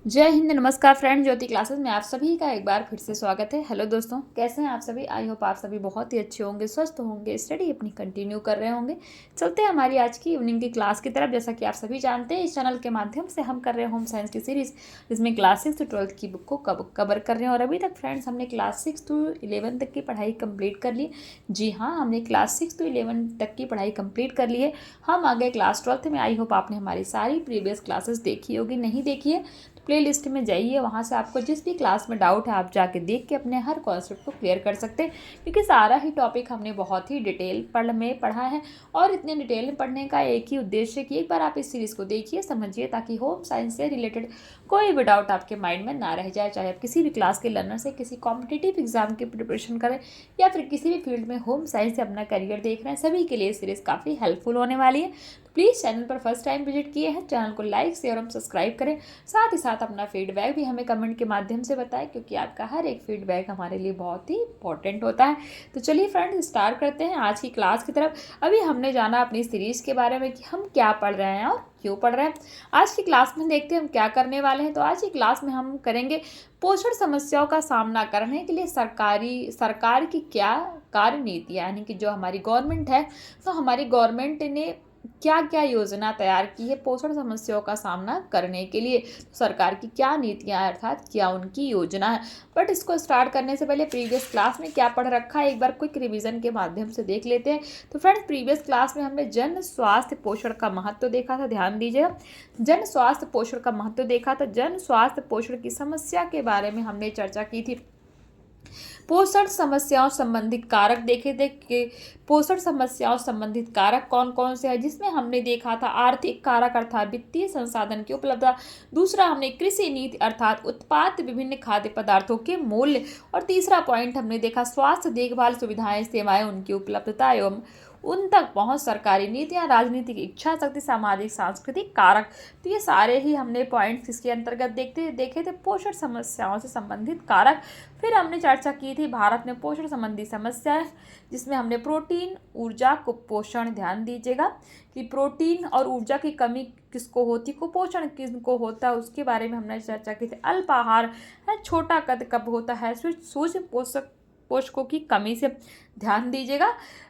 जय हिंद, नमस्कार फ्रेंड। ज्योति क्लासेस में आप सभी का एक बार फिर से स्वागत है। हेलो दोस्तों, कैसे हैं आप सभी? आई होप आप सभी बहुत ही अच्छे होंगे, स्वस्थ होंगे, स्टडी अपनी कंटिन्यू कर रहे होंगे। चलते हैं हमारी आज की इवनिंग की क्लास की तरफ। जैसा कि आप सभी जानते हैं, इस चैनल के माध्यम से हम कर रहे हैं होम साइंस की सीरीज, जिसमें क्लास 6 से 12th की बुक को कवर कर रहे हैं। और अभी तक फ्रेंड्स हमने क्लास 6 to 11 तक की पढ़ाई कंप्लीट कर ली। जी हाँ, हमने क्लास 6 to 11 तक की पढ़ाई कंप्लीट कर ली है। हम आ गए क्लास 12th में। आई होप आपने हमारी सारी प्रीवियस क्लासेस देखी होगी। नहीं देखी है प्ले लिस्ट में जाइए, वहाँ से आपको जिस भी क्लास में डाउट है आप जाके देख के अपने हर कॉन्सेप्ट को क्लियर कर सकते हैं, क्योंकि सारा ही टॉपिक हमने बहुत ही डिटेल में पढ़ा है। और इतने डिटेल में पढ़ने का एक ही उद्देश्य है कि एक बार आप इस सीरीज़ को देखिए, समझिए, ताकि होम साइंस से रिलेटेड कोई भी डाउट आपके माइंड में ना रह जाए। चाहे आप किसी भी क्लास के लर्नर से किसी कॉम्पिटिटिव एग्जाम की प्रिपरेशन करें या फिर किसी भी फील्ड में होम साइंस से अपना करियर देख रहे हैं, सभी के लिए सीरीज़ काफ़ी हेल्पफुल होने वाली है। तो प्लीज़ चैनल पर फर्स्ट टाइम विजिट किए हैं, चैनल को लाइक शेयर और सब्सक्राइब करें। साथ ही साथ अपना फीडबैक भी हमें कमेंट के माध्यम से बताएं, क्योंकि आपका हर एक फीडबैक हमारे लिए बहुत ही इंपॉर्टेंट होता है। तो चलिए फ्रेंड्स, स्टार्ट करते हैं आज की क्लास की तरफ। अभी हमने जाना अपनी सीरीज़ के बारे में कि हम क्या पढ़ रहे हैं और क्यों पढ़ रहे हैं। आज की क्लास में देखते हैं हम क्या करने वाले हैं। तो आज की क्लास में हम करेंगे पोषण समस्याओं का सामना करने के लिए सरकार की क्या कार्य नीतियाँ, यानी कि जो हमारी गवर्नमेंट है, तो हमारी गवर्नमेंट ने क्या क्या योजना तैयार की है पोषण समस्याओं का सामना करने के लिए। तो सरकार की क्या नीतियाँ, अर्थात क्या उनकी योजना है। बट इसको स्टार्ट करने से पहले प्रीवियस क्लास में क्या पढ़ रखा है एक बार क्विक रिवीजन के माध्यम से देख लेते हैं। तो फ्रेंड्स, प्रीवियस क्लास में हमने जन स्वास्थ्य पोषण का महत्व देखा था। ध्यान दीजिएगा, जन स्वास्थ्य पोषण का महत्व देखा था। जन स्वास्थ्य पोषण की समस्या के बारे में हमने चर्चा की थी। पोषण समस्याओं संबंधित कारक देखे थे कि पोषण समस्याओं संबंधित कारक कौन कौन से हैं, जिसमें हमने देखा था आर्थिक कारक अर्थात वित्तीय संसाधन की उपलब्धता। दूसरा हमने कृषि नीति अर्थात उत्पाद विभिन्न खाद्य पदार्थों के मूल्य। और तीसरा पॉइंट हमने देखा स्वास्थ्य देखभाल सुविधाएं सेवाएं उनकी उपलब्धता एवं उन तक पहुंच, सरकारी नीतियां, राजनीतिक इच्छा शक्ति, सामाजिक सांस्कृतिक कारक। तो ये सारे ही हमने पॉइंट्स इसके अंतर्गत देखे थे पोषण समस्याओं से संबंधित कारक। फिर हमने चर्चा की थी भारत में पोषण संबंधी समस्याएं, जिसमें हमने प्रोटीन, ऊर्जा, कुपोषण, ध्यान दीजिएगा कि प्रोटीन और ऊर्जा की कमी किसको होती, कुपोषण किसको होता है, उसके बारे में हमने चर्चा की थी। अल्पाहार है, छोटा कद कब होता है, सूक्ष्म पोषकों की कमी से। ध्यान दीजिएगा,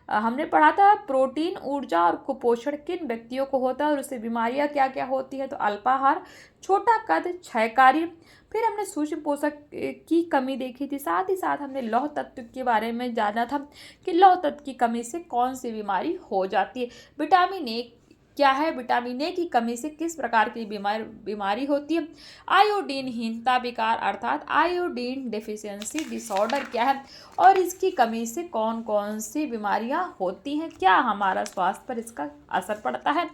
हमने पढ़ा था प्रोटीन, ऊर्जा और कुपोषण किन व्यक्तियों को होता है और उससे बीमारियां क्या क्या होती है। तो अल्पाहार, छोटा कद, क्षयकारी। फिर हमने सूक्ष्म पोषक की कमी देखी थी। साथ ही साथ हमने लौह तत्व के बारे में जाना था कि लौह तत्व की कमी से कौन सी बीमारी हो जाती है। विटामिन ए क्या है, विटामिन ए की कमी से किस प्रकार की बीमारी होती है। आयोडीनहीनता विकार अर्थात आयोडीन डेफिशिएंसी डिसऑर्डर क्या है और इसकी कमी से कौन कौन सी बीमारियां होती हैं, क्या हमारा स्वास्थ्य पर इसका असर पड़ता है,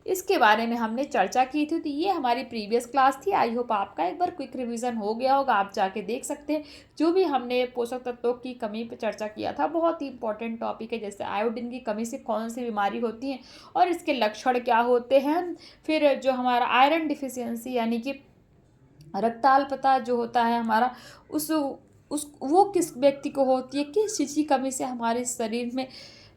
इसके बारे में हमने चर्चा की थी। तो ये हमारी प्रीवियस क्लास थी। आई होप आपका एक बार क्विक रिवीजन हो गया होगा, आप जाके देख सकते हैं। जो भी हमने पोषक तत्वों की कमी पर चर्चा किया था, बहुत ही इंपॉर्टेंट टॉपिक है। जैसे आयोडीन की कमी से कौन सी बीमारी होती है और इसके लक्षण क्या होते हैं। फिर जो हमारा आयरन डिफिशियंसी, यानी कि रक्ताल्पता जो होता है हमारा, उस वो किस व्यक्ति को होती है, किस चीज़ की कमी से हमारे शरीर में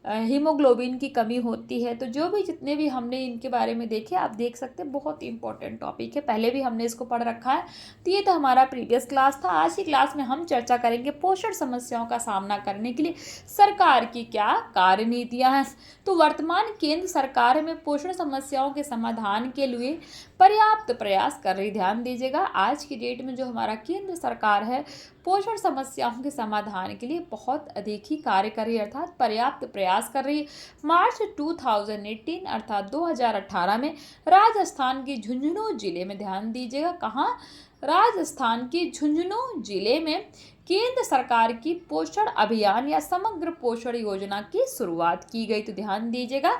हीमोग्लोबिन की कमी होती है। तो जो भी जितने भी हमने इनके बारे में देखे, आप देख सकते हैं, बहुत ही इंपॉर्टेंट टॉपिक है, पहले भी हमने इसको पढ़ रखा है। तो ये तो हमारा प्रीवियस क्लास था। आज की क्लास में हम चर्चा करेंगे पोषण समस्याओं का सामना करने के लिए सरकार की क्या कार्य नीतियाँ हैं। तो वर्तमान केंद्र सरकार में पोषण समस्याओं के समाधान के लिए पर्याप्त प्रयास कर रही। ध्यान दीजिएगा, आज की डेट में जो हमारा केंद्र सरकार है, पोषण समस्याओं के समाधान के लिए बहुत अधिक ही कार्य कर रही है, अर्थात पर्याप्त प्रयास कर रही है। मार्च 2018 अर्थात 2018 में राजस्थान के झुंझुनू जिले में, ध्यान दीजिएगा कहाँ, राजस्थान के झुंझुनू जिले में केंद्र सरकार की पोषण अभियान या समग्र पोषण योजना की शुरुआत की गई। तो ध्यान दीजिएगा,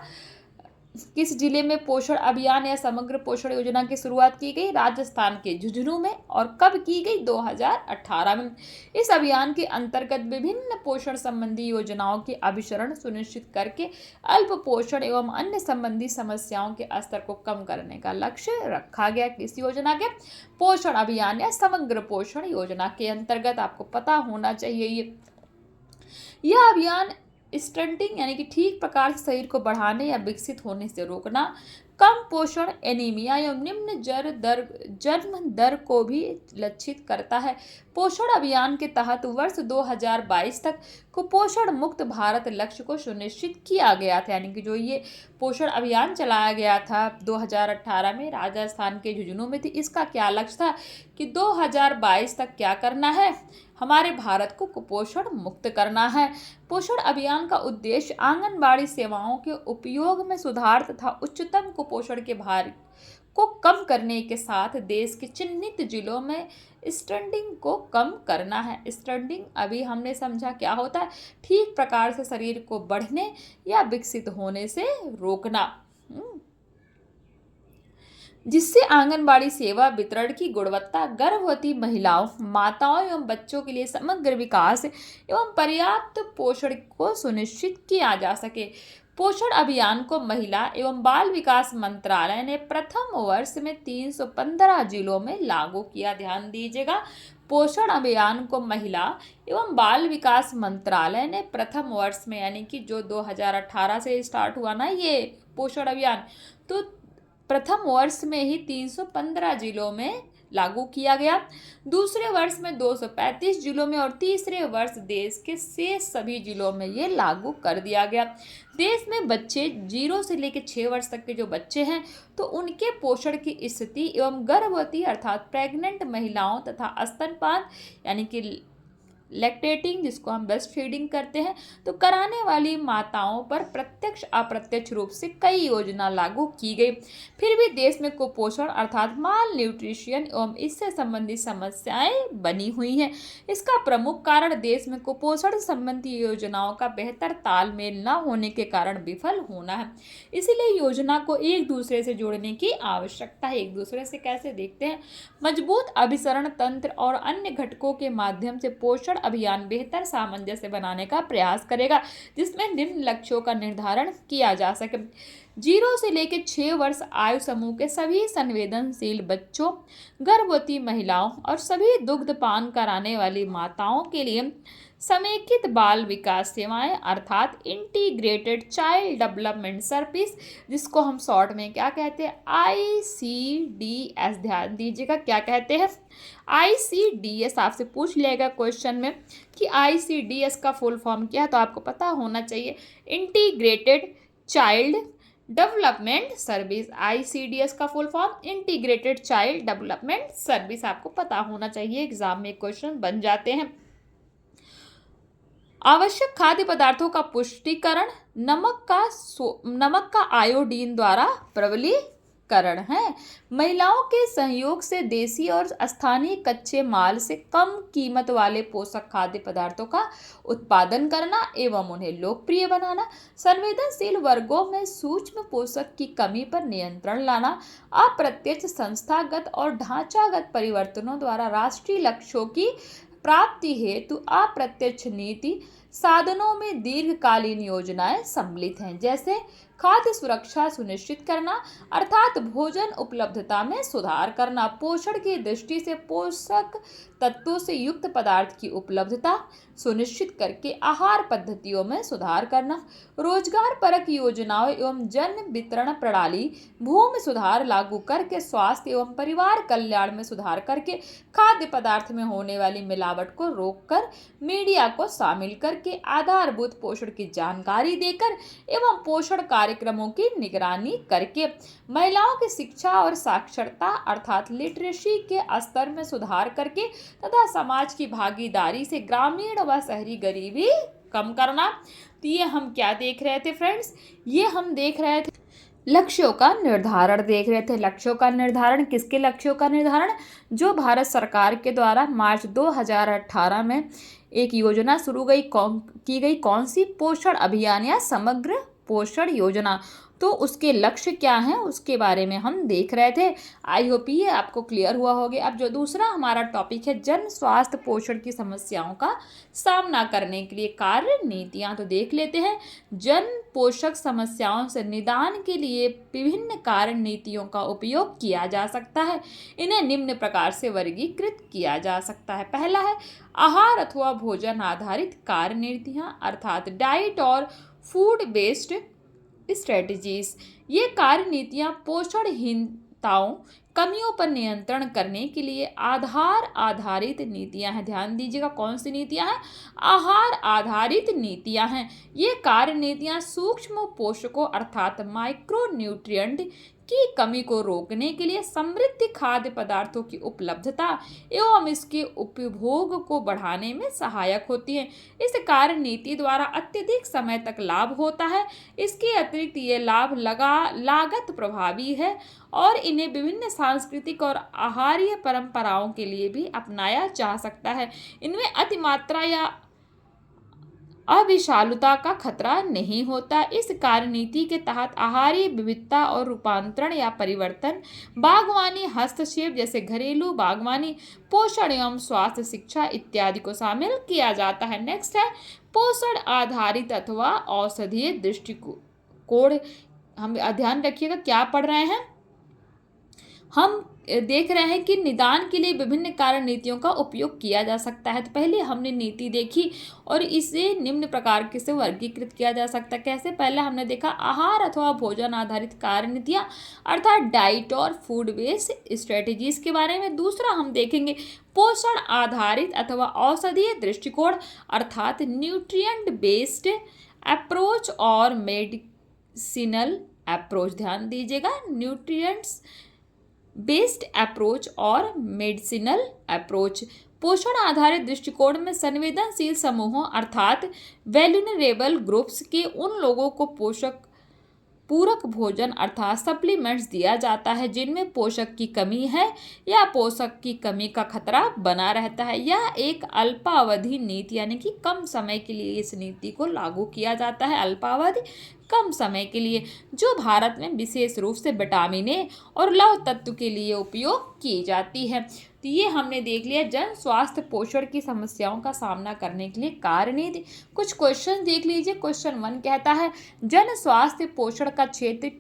किस जिले में पोषण अभियान या समग्र पोषण योजना की शुरुआत की गई, राजस्थान के झुंझुनू में। और कब की गई, 2018 में। इस अभियान के अंतर्गत विभिन्न पोषण संबंधी योजनाओं के अभिसरण सुनिश्चित करके अल्प पोषण एवं अन्य संबंधी समस्याओं के स्तर को कम करने का लक्ष्य रखा गया। किस योजना के, पोषण अभियान या समग्र पोषण योजना के अंतर्गत। आपको पता होना चाहिए यह अभियान स्टंटिंग, यानी कि ठीक प्रकार से शरीर को बढ़ाने या विकसित होने से रोकना, कम पोषण एनीमिया एवं निम्न जन्म दर को भी लक्षित करता है। पोषण अभियान के तहत वर्ष 2022 तक कुपोषण मुक्त भारत लक्ष्य को सुनिश्चित किया गया था। यानी कि जो ये पोषण अभियान चलाया गया था 2018 में, राजस्थान के झुंझुनू में थी। इसका क्या लक्ष्य था कि 2022 तक क्या करना है, हमारे भारत को कुपोषण मुक्त करना है। पोषण अभियान का उद्देश्य आंगनबाड़ी सेवाओं के उपयोग में सुधार तथा उच्चतम कुपोषण के भार को कम करने के साथ देश के चिन्हित जिलों में स्टंटिंग को कम करना है। स्टंटिंग अभी हमने समझा क्या होता है, ठीक प्रकार से शरीर को बढ़ने या विकसित होने से रोकना, जिससे आंगनबाड़ी सेवा वितरण की गुणवत्ता गर्भवती महिलाओं, माताओं एवं बच्चों के लिए समग्र विकास एवं पर्याप्त पोषण को सुनिश्चित किया जा सके। पोषण अभियान को महिला एवं बाल विकास मंत्रालय ने प्रथम वर्ष में 315 जिलों में लागू किया। ध्यान दीजिएगा, पोषण अभियान को महिला एवं बाल विकास मंत्रालय ने प्रथम वर्ष में, यानी कि जो 2018 से स्टार्ट हुआ ना ये पोषण अभियान, तो प्रथम वर्ष में ही 315 जिलों में लागू किया गया, दूसरे वर्ष में 235 जिलों में और तीसरे वर्ष देश के शेष सभी जिलों में ये लागू कर दिया गया। देश में बच्चे 0 से लेकर 6 वर्ष तक के जो बच्चे हैं तो उनके पोषण की स्थिति एवं गर्भवती अर्थात प्रेग्नेंट महिलाओं तथा स्तनपान यानी कि लैक्टेटिंग, जिसको हम ब्रेस्ट फीडिंग करते हैं, तो कराने वाली माताओं पर प्रत्यक्ष अप्रत्यक्ष रूप से कई योजना लागू की गई। फिर भी देश में कुपोषण अर्थात माल न्यूट्रिशन एवं इससे संबंधित समस्याएं बनी हुई हैं। इसका प्रमुख कारण देश में कुपोषण संबंधी योजनाओं का बेहतर तालमेल न होने के कारण विफल होना है। इसीलिए योजना को एक दूसरे से जोड़ने की आवश्यकता है। एक दूसरे से कैसे देखते हैं, मजबूत अभिसरण तंत्र और अन्य घटकों के माध्यम से पोषण अभियान बेहतर सामंजस्य बनाने का प्रयास करेगा, जिसमें निम्न लक्ष्यों का निर्धारण किया जा सके। 0 से लेकर 6 वर्ष आयु समूह के सभी संवेदनशील बच्चों, गर्भवती महिलाओं और सभी दुग्धपान कराने वाली माताओं के लिए समेकित बाल विकास सेवाएं अर्थात इंटीग्रेटेड चाइल्ड डेवलपमेंट सर्विस, जिसको हम शॉर्ट में क्या कहते हैं, ICDS। ध्यान दीजिएगा क्या कहते हैं, ICDS। आपसे पूछ लेगा क्वेश्चन में कि ICDS का फुल फॉर्म क्या है, तो आपको पता होना चाहिए integrated child development service. ICDS का full form integrated child development service, आपको पता होना चाहिए, एग्जाम में क्वेश्चन बन जाते हैं। आवश्यक खाद्य पदार्थों का पुष्टिकरण, नमक का आयोडीन द्वारा प्रबलीकरण है। महिलाओं के सहयोग से देसी और स्थानीय कच्चे माल से कम कीमत वाले पोषक खाद्य पदार्थों का उत्पादन करना एवं उन्हें लोकप्रिय बनाना, संवेदनशील वर्गों में सूक्ष्म पोषक की कमी पर नियंत्रण लाना, अप्रत्यक्ष संस्थागत और ढांचागत परिवर्तनों द्वारा राष्ट्रीय लक्ष्यों की प्राप्ति हेतु अप्रत्यक्ष नीति साधनों में दीर्घकालीन योजनाएं सम्मिलित हैं, जैसे खाद्य सुरक्षा सुनिश्चित करना अर्थात भोजन उपलब्धता में सुधार करना, पोषण की दृष्टि से पोषक तत्वों से युक्त पदार्थ की उपलब्धता सुनिश्चित करके आहार पद्धतियों में सुधार करना, रोजगार परक योजनाओं एवं जन वितरण प्रणाली, भूमि सुधार लागू करके स्वास्थ्य एवं परिवार कल्याण में सुधार करके खाद्य पदार्थ में होने वाली मिलावट को रोककर मीडिया को शामिल करके आधारभूत पोषण की जानकारी देकर एवं पोषण कार्यक्रमों की निगरानी करके महिलाओं की शिक्षा और साक्षरता अर्थात लिटरेसी के स्तर में सुधार करके तथा समाज की भागीदारी से ग्रामीण व शहरी गरीबी कम करना। तो ये हम क्या देख रहे थे फ्रेंड्स, ये हम देख रहे थे लक्ष्यों का निर्धारण देख रहे थे। लक्ष्यों का निर्धारण, किसके लक्ष्यों का निर्धारण, जो भारत सरकार के द्वारा मार्च 2018 में एक योजना शुरू की गई, कौन सी, पोषण अभियान या समग्र पोषण योजना। तो उसके लक्ष्य क्या हैं उसके बारे में हम देख रहे थे। आई होप ये आपको क्लियर हुआ होगा। अब जो दूसरा हमारा टॉपिक है जन स्वास्थ्य पोषण की समस्याओं का सामना करने के लिए कार्य नीतियां, तो देख लेते हैं। जन पोषक समस्याओं से निदान के लिए विभिन्न कार्य नीतियों का उपयोग किया जा सकता है। इन्हें निम्न प्रकार से वर्गीकृत किया जा सकता है। पहला है आहार अथवा भोजन आधारित कार्य नीतियाँ अर्थात डाइट और फूड बेस्ड स्ट्रेटजीज। ये कार्य नीतियाँ पोषणहीनताओं कमियों पर नियंत्रण करने के लिए आधार आधारित नीतियां हैं। ध्यान दीजिएगा, कौन सी नीतियां हैं? आहार आधारित नीतियां हैं। ये कार्य नीतियां सूक्ष्म पोषकों अर्थात माइक्रोन्यूट्रिएंट की कमी को रोकने के लिए समृद्ध खाद्य पदार्थों की उपलब्धता एवं इसके उपभोग को बढ़ाने में सहायक होती हैं। इस कार्य नीति द्वारा अत्यधिक समय तक लाभ होता है। इसके अतिरिक्त ये लाभ लागत प्रभावी है और इन्हें विभिन्न सांस्कृतिक और आहारीय परंपराओं के लिए भी अपनाया जा सकता है। इनमें अतिमात्रा या अविषालुता का खतरा नहीं होता। इस कार्यनीति के तहत आहारीय विविधता और रूपांतरण या परिवर्तन, बागवानी हस्तक्षेप जैसे घरेलू बागवानी, पोषण एवं स्वास्थ्य शिक्षा इत्यादि को शामिल किया जाता है। नेक्स्ट है पोषण आधारित अथवा औषधीय दृष्टिकोण। हम ध्यान रखिएगा क्या पढ़ रहे हैं। हम देख रहे हैं कि निदान के लिए विभिन्न कार्य नीतियों का उपयोग किया जा सकता है। तो पहले हमने नीति देखी और इसे निम्न प्रकार के से वर्गीकृत किया जा सकता है। कैसे? पहले हमने देखा आहार अथवा भोजन आधारित कार्य नीतियाँ अर्थात डाइट और फूड बेस्ड स्ट्रेटेजीज के बारे में। दूसरा हम देखेंगे पोषण आधारित अथवा औषधीय दृष्टिकोण अर्थात न्यूट्रिएंट बेस्ड अप्रोच और मेडिसिनल अप्रोच। ध्यान दीजिएगा, न्यूट्रिएंट्स बेस्ड अप्रोच और मेडिसिनल अप्रोच। पोषण आधारित दृष्टिकोण में संवेदनशील समूहों अर्थात वैल्यूनरेबल ग्रुप्स के उन लोगों को पोषक पूरक भोजन अर्थात सप्लीमेंट्स दिया जाता है जिनमें पोषक की कमी है या पोषक की कमी का खतरा बना रहता है। यह एक अल्पावधि नीति यानी कि कम समय के लिए इस नीति को लागू किया जाता है। अल्पावधि कम समय के लिए, जो भारत में विशेष रूप से विटामिन ए और लौह तत्व के लिए उपयोग की जाती है। तो ये हमने देख लिया जन स्वास्थ्य पोषण की समस्याओं का सामना करने के लिए कार्यनीति। कुछ क्वेश्चन देख लीजिए। क्वेश्चन 1 कहता है जन स्वास्थ्य पोषण का क्षेत्र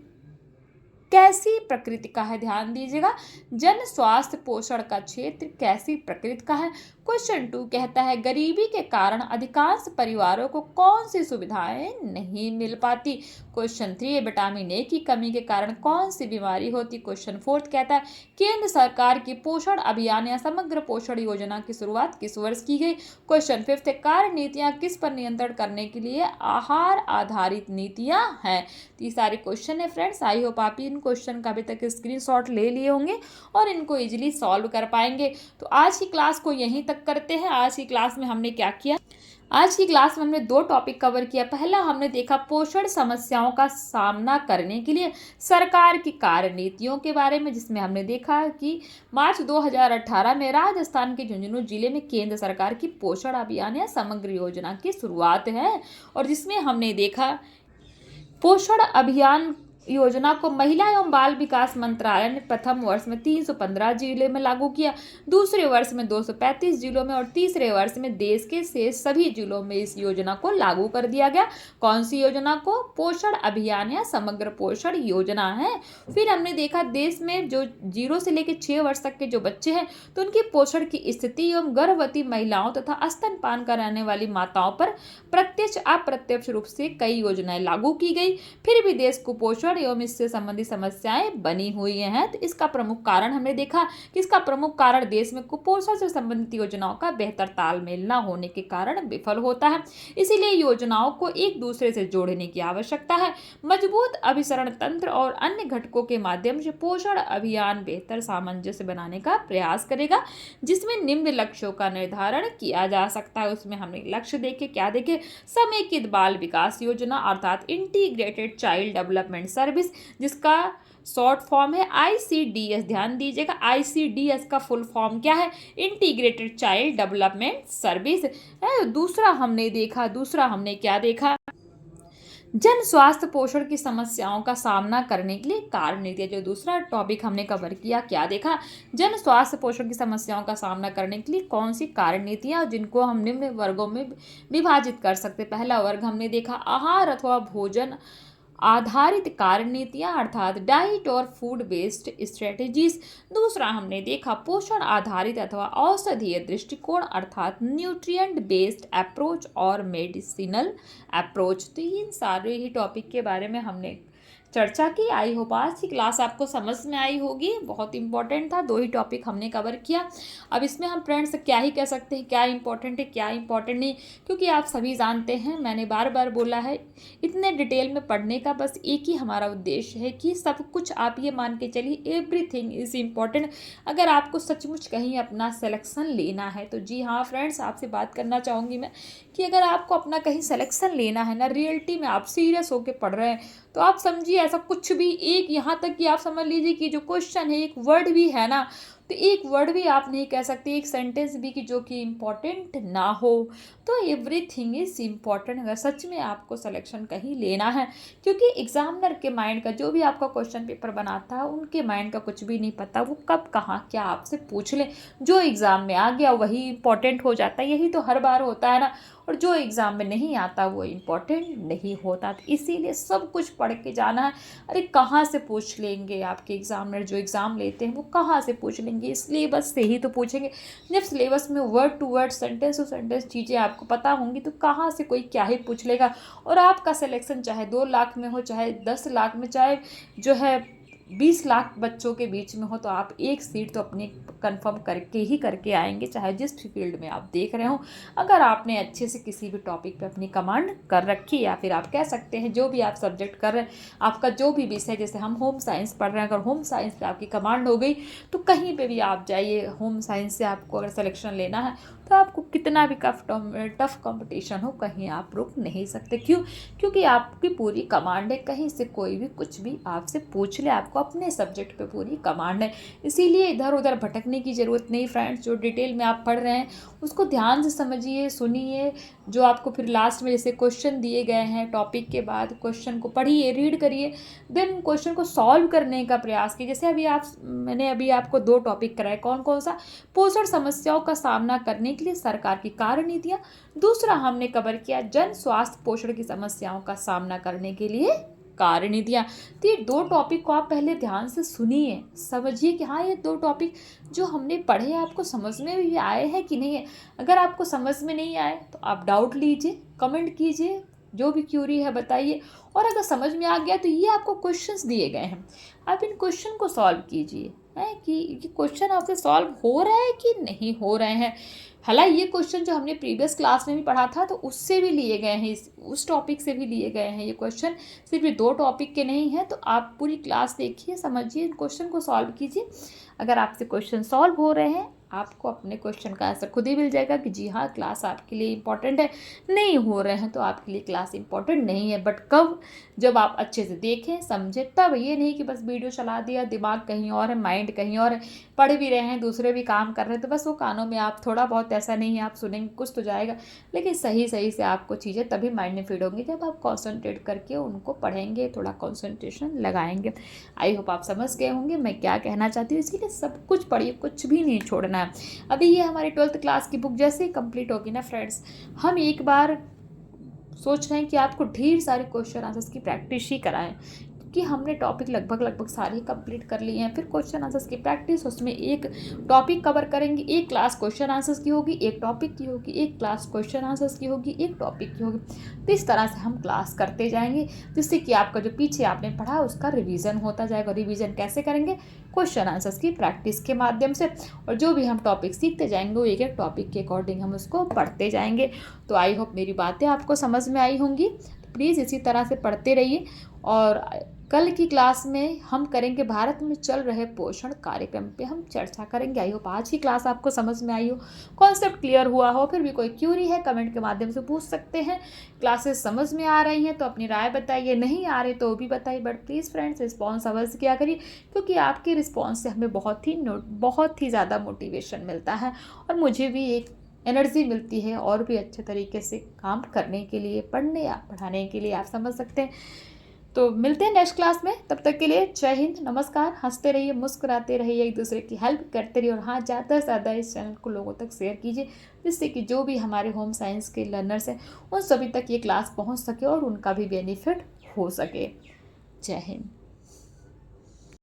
कैसी प्रकृति का है? ध्यान दीजिएगा, जन स्वास्थ्य पोषण का क्षेत्र कैसी प्रकृति का है। क्वेश्चन 2 कहता है गरीबी के कारण अधिकांश परिवारों को कौन सी सुविधाएं नहीं मिल पाती। क्वेश्चन 3 विटामिन ए की कमी के कारण कौन सी बीमारी होती। क्वेश्चन 4 कहता है केंद्र सरकार की पोषण अभियान या समग्र पोषण योजना की शुरुआत किस वर्ष की गई। क्वेश्चन 5 कार्य नीतियां किस पर नियंत्रण करने के लिए आहार आधारित नीतियां हैं। तो ये सारे क्वेश्चन है फ्रेंड्स। आई होप आप इन क्वेश्चन का अभी तक स्क्रीनशॉट ले लिए होंगे और इनको इजीली सॉल्व कर पाएंगे। तो आज की क्लास को यहीं तक करते हैं। आज की क्लास में हमने क्या किया? आज की क्लास में हमने 2 टॉपिक कवर किया। पहला हमने देखा पोषण समस्याओं का सामना करने के लिए सरकार की कार्य नीतियों के बारे में, जिसमें हमने देखा कि मार्च 2018 में राजस्थान के झुंझुनू जिले में केंद्र सरकार की पोषण अभियान या समग्र योजना की शुरुआत है और जिसमें हमने देखा पोषण अभियान योजना को महिला एवं बाल विकास मंत्रालय ने प्रथम वर्ष में 315 जिले में लागू किया, दूसरे वर्ष में 235 जिलों में और तीसरे वर्ष में देश के शेष सभी जिलों में इस योजना को लागू कर दिया गया। कौन सी योजना को? पोषण अभियान या समग्र पोषण योजना है। फिर हमने देखा देश में जो 0 से लेकर 6 वर्ष तक के जो बच्चे हैं तो उनकी पोषण की स्थिति एवं गर्भवती महिलाओं तथा स्तनपान कराने वाली माताओं पर प्रत्यक्ष अप्रत्यक्ष रूप से कई योजनाएं लागू की गई। फिर भी देश कुपोषण एवं इससे संबंधित समस्याएं बनी हुई हैं। तो इसका प्रमुख कारण हमने देखा कि इसका प्रमुख कारण देश में कुपोषण से संबंधित योजनाओं का बेहतर तालमेल न होने के कारण विफल होता है। इसीलिए योजनाओं को एक दूसरे से जोड़ने की आवश्यकता है। मजबूत अभिसरण तंत्र और अन्य घटकों के माध्यम से पोषण अभियान बेहतर सामंजस्य बनाने का प्रयास करेगा, जिसमें निम्न लक्ष्यों का निर्धारण किया जा सकता है। उसमें हमने लक्ष्य देखे, क्या देखे? समेकित बाल विकास योजना अर्थात इंटीग्रेटेड चाइल्ड डेवलपमेंट सर्विस, जिसका शॉर्ट फॉर्म है ICDS। ध्यान दीजिएगा, ICDS का फुल फॉर्म क्या है? Integrated child development service. दूसरा हमने क्या देखा? जन स्वास्थ्य पोषण की समस्याओं का सामना करने के लिए कार्य नीति। जो दूसरा टॉपिक हमने कवर किया, क्या देखा? जन स्वास्थ्य पोषण की समस्याओं का सामना करने के लिए कौन सी कार्य नीतियां, जिनको हम निम्न वर्गों में विभाजित कर सकते। पहला वर्ग हमने देखा आहार अथवा भोजन आधारित कार्य नीतियाँ अर्थात डाइट और फूड बेस्ड स्ट्रेटेजीज। दूसरा हमने देखा पोषण आधारित अथवा औषधीय दृष्टिकोण अर्थात न्यूट्रिएंट बेस्ड अप्रोच और मेडिसिनल अप्रोच। तो इन सारे ही टॉपिक के बारे में हमने चर्चा की। आई होप आज की क्लास आपको समझ में आई होगी। बहुत इंपॉर्टेंट था, 2 ही टॉपिक हमने कवर किया। अब इसमें हम फ्रेंड्स क्या ही कह सकते हैं, क्या इंपॉर्टेंट है क्या इंपॉर्टेंट नहीं, क्योंकि आप सभी जानते हैं, मैंने बार बार बोला है, इतने डिटेल में पढ़ने का बस एक ही हमारा उद्देश्य है कि सब कुछ आप ये मान के चलिए एवरीथिंग इज़ इम्पॉर्टेंट। अगर आपको सचमुच कहीं अपना सिलेक्शन लेना है तो जी हाँ फ्रेंड्स, आपसे बात करना चाहूँगी मैं कि अगर आपको अपना कहीं सिलेक्शन लेना है ना, रियलिटी में आप सीरियस होकर पढ़ रहे हैं, तो आप समझिए ऐसा कुछ भी एक, यहाँ तक कि आप समझ लीजिए कि जो क्वेश्चन है एक वर्ड भी है ना, तो एक वर्ड भी आप नहीं कह सकते, एक सेंटेंस भी कि जो कि इम्पॉर्टेंट ना हो। तो एवरीथिंग इज इम्पॉर्टेंट अगर सच में आपको सिलेक्शन कहीं लेना है, क्योंकि एग्जामिनर के माइंड का, जो भी आपका क्वेश्चन पेपर बनाता है, उनके माइंड का कुछ भी नहीं पता, वो कब कहाँ क्या आपसे पूछ ले। जो एग्ज़ाम में आ गया वही इम्पॉर्टेंट हो जाता है, यही तो हर बार होता है ना, और जो एग्ज़ाम में नहीं आता वो इम्पॉर्टेंट नहीं होता। तो इसीलिए सब कुछ पढ़ के जाना है। अरे कहाँ से पूछ लेंगे आपके एग्जामिनर, जो एग्ज़ाम लेते हैं वो कहाँ से पूछ लेंगे, सिलेबस से ही तो पूछेंगे। जब सिलेबस में word to word, sentence to sentence चीज़ें आपको पता होंगी तो कहाँ से कोई क्या ही पूछ लेगा। और आपका सिलेक्शन चाहे 2 लाख में हो, चाहे 10 लाख में, चाहे जो है 20 लाख बच्चों के बीच में हो, तो आप एक सीट तो अपनी कंफर्म करके आएंगे, चाहे जिस भी फील्ड में आप देख रहे हो। अगर आपने अच्छे से किसी भी टॉपिक पे अपनी कमांड कर रखी, या फिर आप कह सकते हैं जो भी आप सब्जेक्ट कर रहे हैं, आपका जो भी विषय, जैसे हम होम साइंस पढ़ रहे हैं, अगर होम साइंस पे आपकी कमांड हो गई तो कहीं पे भी आप जाइए, होम साइंस से आपको अगर सिलेक्शन लेना है तो आपको कितना भी टफ कंपटीशन हो, कहीं आप रुक नहीं सकते। क्यों? क्योंकि आपकी पूरी कमांड है, कहीं से कोई भी कुछ भी आपसे पूछ ले, आपको अपने सब्जेक्ट पे पूरी कमांड है। इसीलिए इधर उधर भटकने की ज़रूरत नहीं फ्रेंड्स। जो डिटेल में आप पढ़ रहे हैं उसको ध्यान से समझिए, सुनिए। जो आपको फिर लास्ट में जैसे क्वेश्चन दिए गए हैं, टॉपिक के बाद क्वेश्चन को पढ़िए, रीड करिए, देन क्वेश्चन को सॉल्व करने का प्रयास कीजिए। जैसे मैंने अभी आपको 2 टॉपिक कराए, कौन कौन सा? पोषण समस्याओं का सामना करने के लिए सरकार की कार्य नीतियाँ। दूसरा हमने कवर किया जन स्वास्थ्य पोषण की समस्याओं का सामना करने के लिए कार्य नीतियाँ। तो ये 2 टॉपिक को आप पहले ध्यान से सुनिए, समझिए कि हाँ ये 2 टॉपिक जो हमने पढ़े आपको समझ में भी आए हैं कि नहीं है। अगर आपको समझ में नहीं आए तो आप डाउट लीजिए, कमेंट कीजिए, जो भी क्यूरी है बताइए। और अगर समझ में आ गया तो ये आपको क्वेश्चंस दिए गए हैं, आप इन क्वेश्चन को सॉल्व कीजिए, है कि ये क्वेश्चन आपसे सॉल्व हो रहा है कि नहीं हो रहे हैं। हालांकि ये क्वेश्चन जो हमने प्रीवियस क्लास में भी पढ़ा था तो उससे भी लिए गए हैं, उस टॉपिक से भी लिए गए हैं। ये क्वेश्चन सिर्फ 2 टॉपिक के नहीं हैं। तो आप पूरी क्लास देखिए, समझिए, क्वेश्चन को सॉल्व कीजिए। अगर आपसे क्वेश्चन सॉल्व हो रहे हैं, आपको अपने क्वेश्चन का आंसर खुद ही मिल जाएगा कि जी हाँ क्लास आपके लिए इंपॉर्टेंट है। नहीं हो रहे हैं तो आपके लिए क्लास इंपॉर्टेंट नहीं है। बट कब? जब आप अच्छे से देखें, समझें, तब। ये नहीं कि बस वीडियो चला दिया, दिमाग कहीं और है, माइंड कहीं और है, पढ़ भी रहे हैं, दूसरे भी काम कर रहे हैं, तो बस वो कानों में आप थोड़ा बहुत, ऐसा नहीं है आप सुनेंगे कुछ तो जाएगा, लेकिन सही सही से आपको चीज़ें तभी माइंड में फीड होंगी जब आप कॉन्सेंट्रेट करके उनको पढ़ेंगे, थोड़ा कॉन्सेंट्रेशन लगाएंगे। आई होप आप समझ गए होंगे मैं क्या कहना चाहती हूँ। इसीलिए सब कुछ पढ़िए, कुछ भी नहीं छोड़ना है। अभी ये हमारी 12th क्लास की बुक जैसे ही कंप्लीट होगी ना फ्रेंड्स, हम एक बार सोच रहे हैं कि आपको ढेर सारे क्वेश्चन आंसर्स की प्रैक्टिस ही कराएं, कि हमने टॉपिक लगभग सारे कंप्लीट कर लिए हैं। फिर क्वेश्चन आंसर्स की प्रैक्टिस, उसमें एक टॉपिक कवर करेंगे, एक क्लास क्वेश्चन आंसर्स की होगी, एक टॉपिक की होगी, एक क्लास क्वेश्चन आंसर्स की होगी, एक टॉपिक की होगी। तो इस तरह से हम क्लास करते जाएंगे, जिससे कि आपका जो पीछे आपने पढ़ा उसका रिवीजन होता जाएगा। रिवीजन कैसे करेंगे? क्वेश्चन आंसर्स की प्रैक्टिस के माध्यम से। और जो भी हम टॉपिक सीखते जाएंगे वो एक एक टॉपिक के अकॉर्डिंग हम उसको पढ़ते जाएंगे। तो आई होप मेरी बातें आपको समझ में आई होंगी। प्लीज़ इसी तरह से पढ़ते रहिए। और कल की क्लास में हम करेंगे भारत में चल रहे पोषण कार्यक्रम पे हम चर्चा करेंगे। आई होप आज की क्लास आपको समझ में आई हो, कॉन्सेप्ट क्लियर हुआ हो। फिर भी कोई क्यूरी है कमेंट के माध्यम से पूछ सकते हैं। क्लासेस समझ में आ रही हैं तो अपनी राय बताइए, नहीं आ रही तो भी बताइए। बट प्लीज़ फ्रेंड्स रिस्पॉन्स अवश्य किया करिए, क्योंकि आपके रिस्पॉन्स से हमें बहुत ही ज़्यादा मोटिवेशन मिलता है, और मुझे भी एक एनर्जी मिलती है और भी अच्छे तरीके से काम करने के लिए, पढ़ने या पढ़ाने के लिए, आप समझ सकते हैं। तो मिलते हैं नेक्स्ट क्लास में, तब तक के लिए जय हिंद, नमस्कार। हंसते रहिए, मुस्कुराते रहिए, एक दूसरे की हेल्प करते रहिए, और हाँ ज़्यादा से ज़्यादा इस चैनल को लोगों तक शेयर कीजिए, जिससे कि जो भी हमारे होम साइंस के लर्नर्स हैं उन सभी तक ये क्लास पहुंच सके और उनका भी बेनिफिट हो सके। जय हिंद।